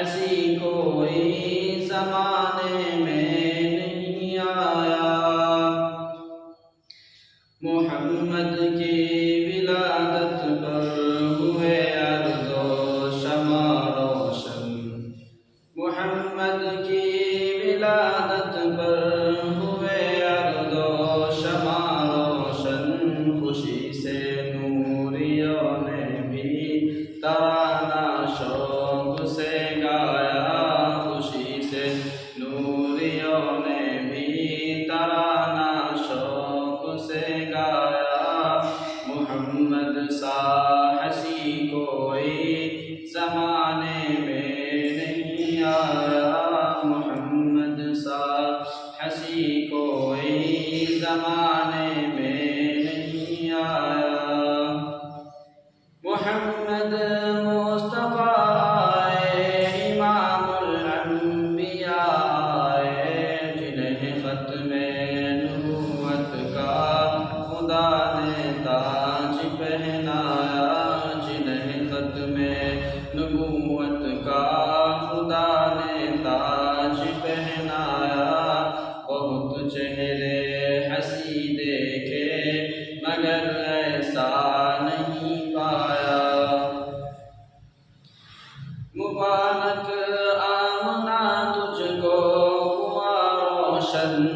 ہنسی کوئی زمانے میں نہیں آیا۔ محمد کی ولادت پر ہوئے ارض و شمع روشن، محمد کی ولادت پر ہوئے ارض و شمع روشن، خوشی سے نوریوں نے بھی ترانہ شوق سے گایا، خوشی سے نوریوں نے بھی ترانہ شوق سے گایا۔ محمد سا ہنسی کوئی زمانے میں نہیں آیا، محمد سا ہنسی کوئی زمانے میں نہیں آیا۔ محمد مصطفیٰ آئے امام الانبیاء آئے، جنہیں ختم نبوت کا خدا نے تاج پہنایا، جنہیں ختم نبوت کا خدا نے تاج پہنایا۔ بہت چہرے ہنسی دیکھے مگر ایسا نہیں پایا، مبارک آمنہ تجھ کو ہوا روشن،